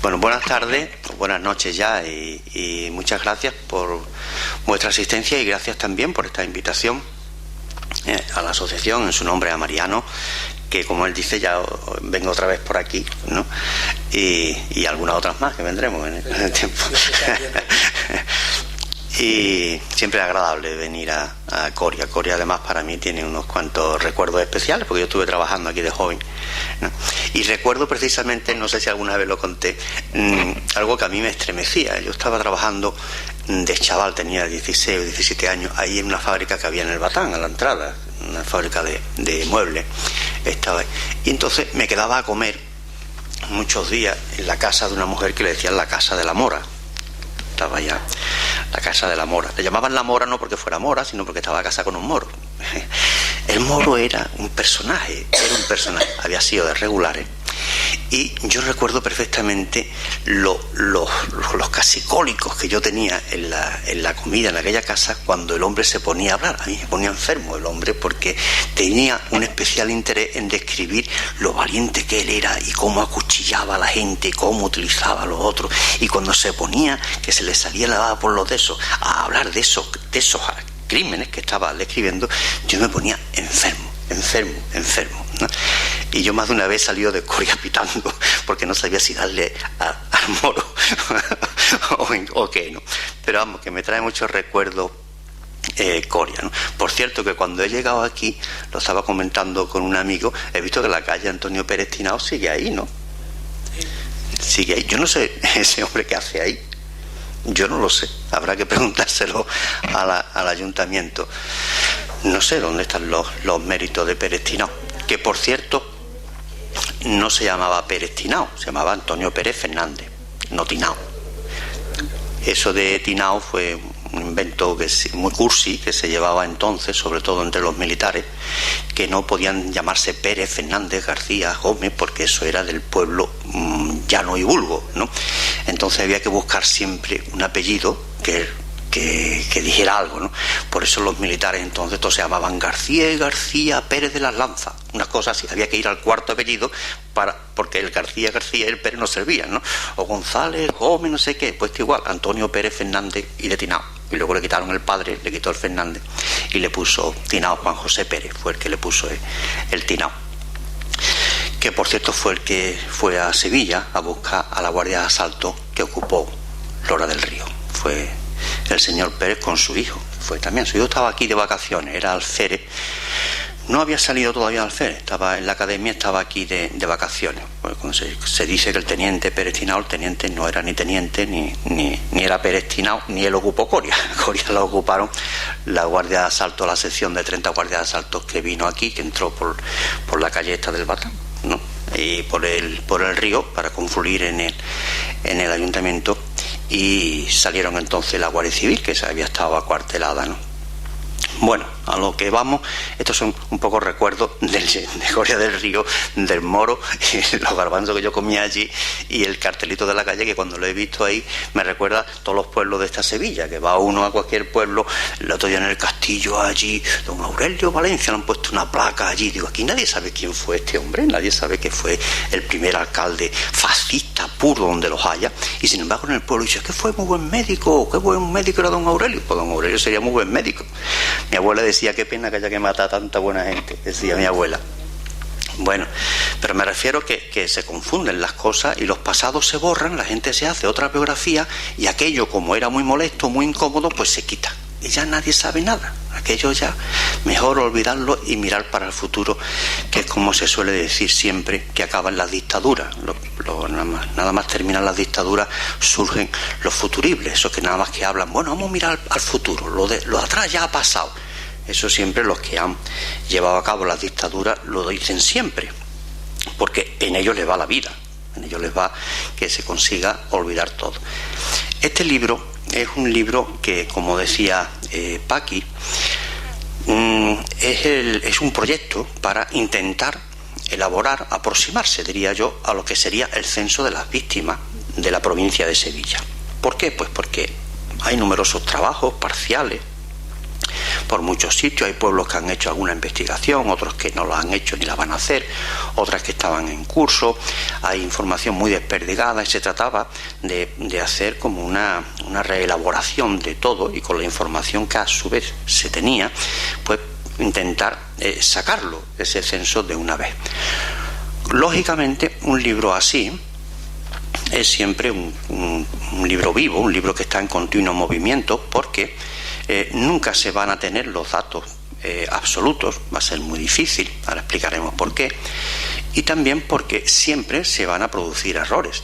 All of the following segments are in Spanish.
Bueno, buenas tardes, buenas noches ya y muchas gracias por vuestra asistencia y gracias también por esta invitación a la asociación, en su nombre a Mariano, que como él dice ya vengo otra vez por aquí, ¿no? Y algunas otras más que vendremos en el tiempo. Y siempre es agradable venir a Coria. Coria además para mí tiene unos cuantos recuerdos especiales porque yo estuve trabajando aquí de joven, ¿no? Y recuerdo precisamente, no sé si alguna vez lo conté, algo que a mí me estremecía. Yo estaba trabajando de chaval, tenía 16 o 17 años, ahí en una fábrica que había en el Batán, a la entrada, una fábrica de muebles estaba ahí. Y entonces me quedaba a comer muchos días en la casa de una mujer que le decían la casa de la Mora. Estaba allá, la casa de la Mora. Le llamaban la Mora no porque fuera mora, sino porque estaba casada con un moro. El moro era un personaje, había sido de regulares. Y yo recuerdo perfectamente los casicólicos que yo tenía en la comida en aquella casa cuando el hombre se ponía a hablar. A mí me ponía enfermo el hombre porque tenía un especial interés en describir lo valiente que él era y cómo acuchillaba a la gente y cómo utilizaba a los otros. Y cuando se ponía, que se le salía la baba por los besos, a hablar de esos crímenes que estaba describiendo, yo me ponía enfermo, ¿no? Y yo más de una vez salió de Coria pitando porque no sabía si darle al moro o qué, ¿no? Pero vamos, que me trae muchos recuerdos Coria, ¿no? Por cierto, que cuando he llegado aquí, lo estaba comentando con un amigo, he visto que la calle Antonio Pérez Tinao sigue ahí, ¿no? Sigue ahí. Yo no sé ese hombre qué hace ahí. Yo no lo sé. Habrá que preguntárselo al ayuntamiento. No sé dónde están los méritos de Pérez Tinao, que por cierto no se llamaba Pérez Tinao, se llamaba Antonio Pérez Fernández, no Tinao. Eso de Tinao fue un invento muy cursi que se llevaba entonces, sobre todo entre los militares, que no podían llamarse Pérez, Fernández, García, Gómez, porque eso era del pueblo llano y vulgo, ¿no? Entonces había que buscar siempre un apellido que dijera algo, ¿no? Por eso los militares entonces todos se llamaban García Pérez de las Lanzas, unas cosas así. Había que ir al cuarto apellido porque el García y el Pérez no servían, ¿no? O González, Gómez, no sé qué, pues que igual, Antonio Pérez Fernández y de Tinao. Y luego le quitaron el padre, le quitó el Fernández y le puso Tinao. Juan José Pérez fue el que le puso el Tinao, que por cierto fue el que fue a Sevilla a buscar a la guardia de asalto que ocupó Lora del Río. Fue el señor Pérez con su hijo, fue también. Su hijo estaba aquí de vacaciones, era alférez, no había salido todavía alférez, estaba en la academia, estaba aquí de vacaciones. Pues cuando se dice que el teniente Pérez Tinao, el teniente no era ni teniente ni era Pérez Tinao, ni él ocupó Coria. Coria lo ocuparon la guardia de asalto, la sección de 30 guardias de asalto que vino aquí, que entró por la calle esta del Batán, ¿no? Y por el río para confluir en el ayuntamiento, y salieron entonces la Guardia Civil, que se había estado acuartelada, ¿no? Bueno, a lo que vamos, estos son un poco recuerdos de Coria del Río, del moro, y los garbanzos que yo comía allí, y el cartelito de la calle, que cuando lo he visto ahí me recuerda a todos los pueblos de esta Sevilla, que va uno a cualquier pueblo. El otro día en el castillo allí, don Aurelio Valencia, le han puesto una placa allí. Digo, aquí nadie sabe quién fue este hombre, nadie sabe que fue el primer alcalde fascista puro donde los haya, y sin embargo en el pueblo dice que fue muy buen médico, qué buen médico era don Aurelio. Pues don Aurelio sería muy buen médico. Mi abuela decía, qué pena que haya que matar a tanta buena gente, decía mi abuela. Bueno, pero me refiero que se confunden las cosas y los pasados se borran, la gente se hace otra biografía y aquello, como era muy molesto, muy incómodo, pues se quita. Y ya nadie sabe nada. Aquello ya mejor olvidarlo y mirar para el futuro, que es como se suele decir siempre que acaban las dictaduras. Nada más terminan las dictaduras, surgen los futuribles, esos que nada más que hablan, bueno, vamos a mirar al futuro, lo de atrás ya ha pasado. Eso siempre los que han llevado a cabo las dictaduras lo dicen siempre, porque en ellos les va la vida, en ellos les va que se consiga olvidar todo. Este libro es un libro que, como decía Paqui, es un proyecto para intentar elaborar, aproximarse, diría yo, a lo que sería el censo de las víctimas de la provincia de Sevilla. ¿Por qué? Pues porque hay numerosos trabajos parciales por muchos sitios. Hay pueblos que han hecho alguna investigación, otros que no lo han hecho ni la van a hacer, otras que estaban en curso. Hay información muy desperdigada y se trataba de hacer como una reelaboración de todo, y con la información que a su vez se tenía, pues intentar sacarlo, ese censo, de una vez. Lógicamente, un libro así es siempre un libro vivo, un libro que está en continuo movimiento, porque nunca se van a tener los datos absolutos, va a ser muy difícil, ahora explicaremos por qué, y también porque siempre se van a producir errores.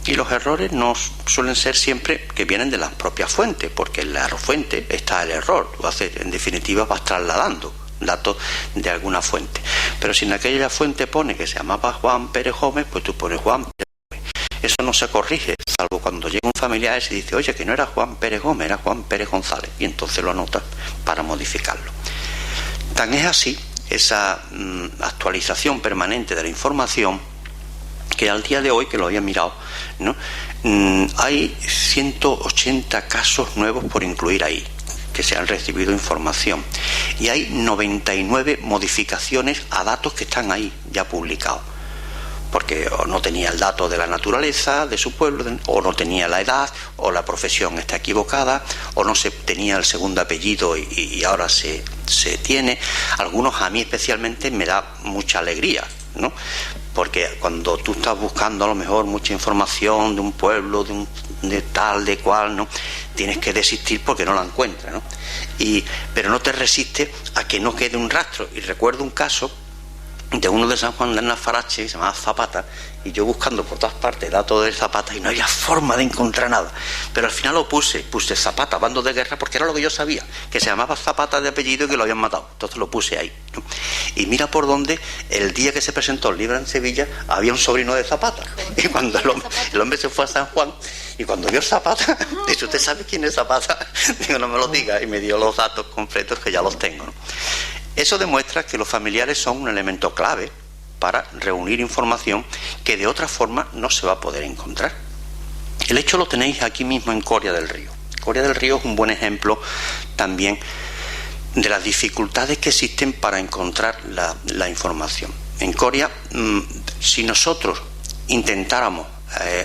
Y los errores no suelen ser siempre que vienen de las propias fuentes, porque en la fuente está el error. Tú haces, en definitiva, vas trasladando datos de alguna fuente. Pero si en aquella fuente pone que se llamaba Juan Pérez Gómez, pues tú pones Juan Pérez Gómez. Eso no se corrige, salvo cuando llega un familiar y se dice, oye, que no era Juan Pérez Gómez, era Juan Pérez González, y entonces lo anotas para modificarlo. Tan es así esa actualización permanente de la información, que al día de hoy, que lo había mirado, ¿no? Hay 180 casos nuevos por incluir ahí, que se han recibido información, y hay 99 modificaciones a datos que están ahí ya publicados, porque o no tenía el dato de la naturaleza de su pueblo, o no tenía la edad, o la profesión está equivocada, o no se tenía el segundo apellido y ahora se tiene. Algunos, a mí especialmente, me da mucha alegría, ¿no? Porque cuando tú estás buscando a lo mejor mucha información de un pueblo, de tal, de cual, ¿no?, tienes que desistir porque no la encuentras, ¿no? Pero no te resistes a que no quede un rastro. Y recuerdo un caso de uno de San Juan de Alfarache, que se llamaba Zapata, y yo buscando por todas partes datos de Zapata y no había forma de encontrar nada, pero al final lo puse Zapata, bando de guerra, porque era lo que yo sabía, que se llamaba Zapata de apellido y que lo habían matado, entonces lo puse ahí, ¿no? Y mira por dónde, el día que se presentó el libro en Sevilla, había un sobrino de Zapata, y cuando el hombre se fue a San Juan, y cuando vio Zapata, dice, ¿usted sabe quién es Zapata? Digo, no me lo diga, y me dio los datos completos, que ya los tengo, ¿no? Eso demuestra que los familiares son un elemento clave para reunir información que de otra forma no se va a poder encontrar. El hecho lo tenéis aquí mismo en Coria del Río. Coria del Río es un buen ejemplo también de las dificultades que existen para encontrar la información. En Coria, si nosotros intentáramos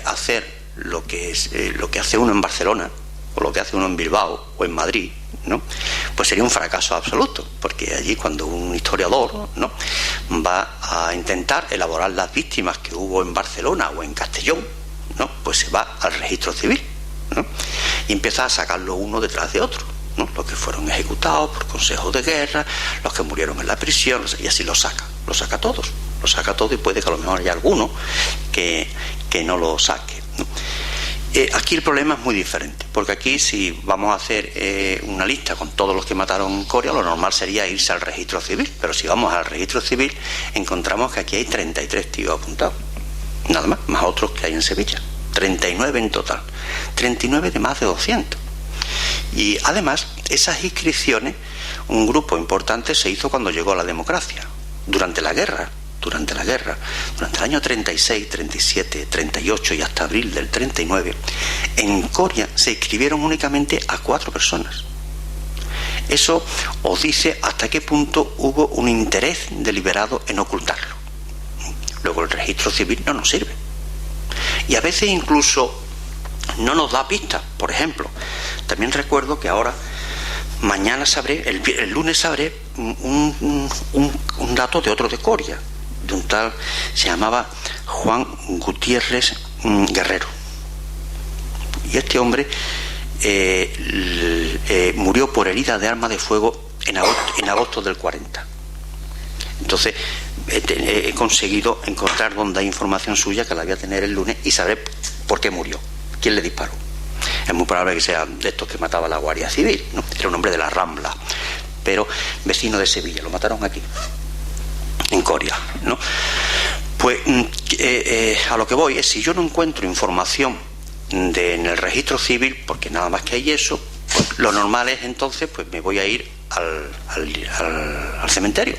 hacer lo que hace uno en Barcelona, o lo que hace uno en Bilbao o en Madrid, ¿no?, pues sería un fracaso absoluto, porque allí, cuando un historiador, ¿no?, va a intentar elaborar las víctimas que hubo en Barcelona o en Castellón, ¿no?, pues se va al registro civil, ¿no?, y empieza a sacarlo uno detrás de otro, ¿no?, los que fueron ejecutados por consejos de guerra, los que murieron en la prisión, y así lo saca todos, y puede que a lo mejor haya alguno que no lo saque, ¿no? Aquí el problema es muy diferente, porque aquí, si vamos a hacer una lista con todos los que mataron en Coria, lo normal sería irse al registro civil, pero si vamos al registro civil encontramos que aquí hay 33 tíos apuntados, nada más otros que hay en Sevilla, 39 en total, 39 de más de 200. Y además, esas inscripciones, un grupo importante se hizo cuando llegó la democracia, durante la guerra, durante el año 36, 37, 38 y hasta abril del 39, en Coria se inscribieron únicamente a 4 personas. Eso os dice hasta qué punto hubo un interés deliberado en ocultarlo. Luego, el registro civil no nos sirve. Y a veces incluso no nos da pistas. Por ejemplo, también recuerdo que ahora, mañana sabré, el lunes sabré un dato de otro de Coria, de un tal, se llamaba Juan Gutiérrez Guerrero, y este hombre murió por herida de arma de fuego en agosto del 40. Entonces he conseguido encontrar donde hay información suya, que la voy a tener el lunes, y saber por qué murió, quién le disparó. Es muy probable que sea de estos que mataba la Guardia Civil, ¿no? Era un hombre de la Rambla, pero vecino de Sevilla, lo mataron aquí, en Coria, ¿no? Pues a lo que voy es, si yo no encuentro información en el registro civil, porque nada más que hay eso, pues lo normal es entonces, pues me voy a ir al cementerio,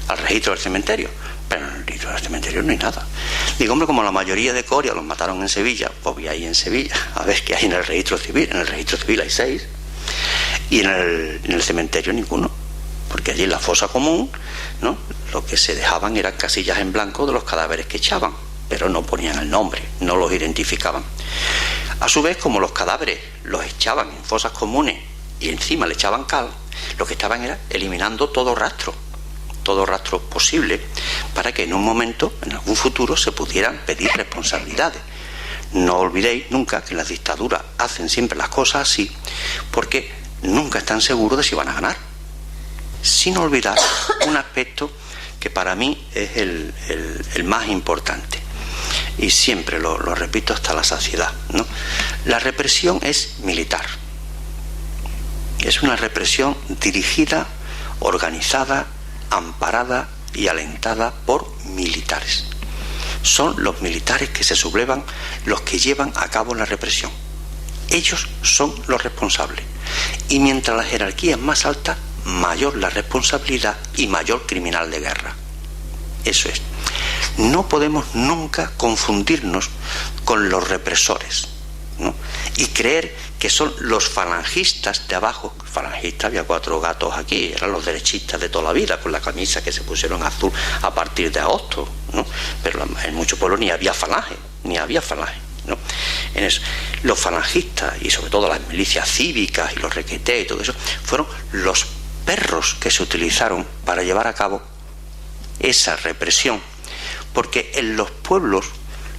al registro del cementerio. Pero en el registro del cementerio no hay nada. Digo, hombre, como la mayoría de Coria los mataron en Sevilla, pues voy ahí en Sevilla a ver qué hay en el registro civil. En el registro civil hay 6. Y en el cementerio ninguno, porque allí en la fosa común, ¿no?, lo que se dejaban eran casillas en blanco de los cadáveres que echaban, pero no ponían el nombre, no los identificaban. A su vez, como los cadáveres los echaban en fosas comunes y encima le echaban cal, lo que estaban era eliminando todo rastro posible, para que en un momento, en algún futuro, se pudieran pedir responsabilidades. No olvidéis nunca que las dictaduras hacen siempre las cosas así, porque nunca están seguros de si van a ganar. Sin olvidar un aspecto que para mí es el más importante, y siempre lo repito hasta la saciedad, ¿no? La represión es militar. Es una represión dirigida, organizada, amparada y alentada por militares. Son los militares que se sublevan los que llevan a cabo la represión. Ellos son los responsables. Y mientras la jerarquía es más alta, mayor la responsabilidad y mayor criminal de guerra. Eso es. No podemos nunca confundirnos con los represores, ¿no?, y creer que son los falangistas de abajo. Falangistas, había 4 gatos aquí, eran los derechistas de toda la vida, con la camisa que se pusieron azul a partir de agosto, ¿no? Pero en muchos pueblos ni había falange, ¿no? En eso, los falangistas y sobre todo las milicias cívicas y los requetés y todo eso, fueron los perros que se utilizaron para llevar a cabo esa represión, porque en los pueblos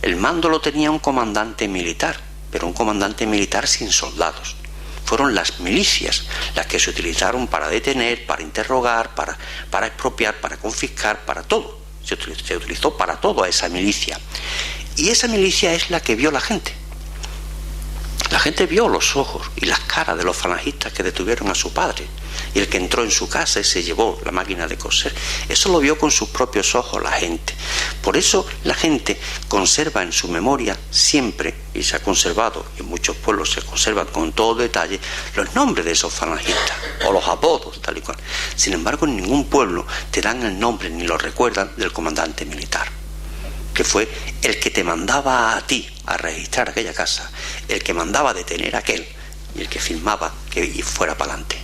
el mando lo tenía un comandante militar, pero un comandante militar sin soldados. Fueron las milicias las que se utilizaron para detener, para interrogar, para expropiar, para confiscar, para todo. Se utilizó para todo a esa milicia. Y esa milicia es la que vio la gente. La gente vio los ojos y las caras de los falangistas que detuvieron a su padre, y el que entró en su casa y se llevó la máquina de coser. Eso lo vio con sus propios ojos la gente. Por eso la gente conserva en su memoria siempre, y se ha conservado, y en muchos pueblos se conservan con todo detalle, los nombres de esos falangistas, o los apodos, tal y cual. Sin embargo, en ningún pueblo te dan el nombre ni lo recuerdan del comandante militar, que fue el que te mandaba a ti a registrar aquella casa, el que mandaba a detener a aquel, y el que firmaba que fuera para adelante.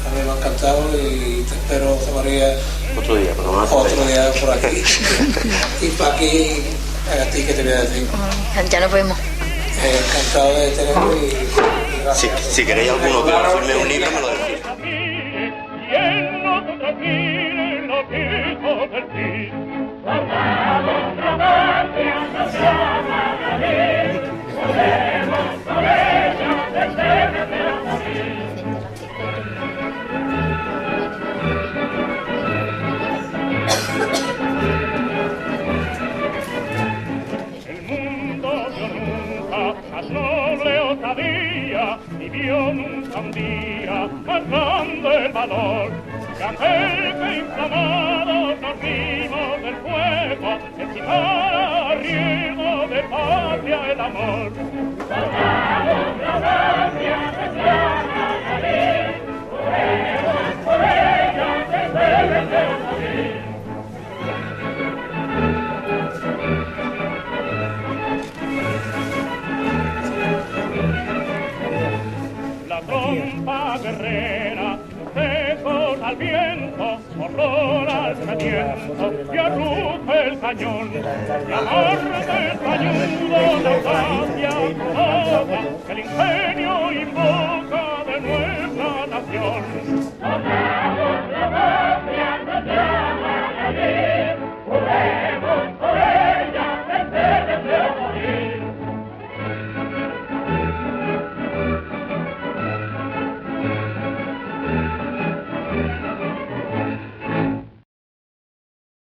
A mí me ha encantado y te espero, José María, otro día por aquí. Y para aquí, a ti, ¿qué te voy a decir? Ya nos vemos. Encantado de tenerlo y gracias. Si queréis alguno que me firme un libro, me lo decís. Vivió nunca un día más grande el valor que aquel que inflamados nos vimos del fuego excitara a riesgo de patria el amor. Salgamos la patria que se llama Madrid, corremos por ella desde el morir. Trompa guerrera, sucesos al viento, horror al sediento, y arruja el cañón, y amor del pañudo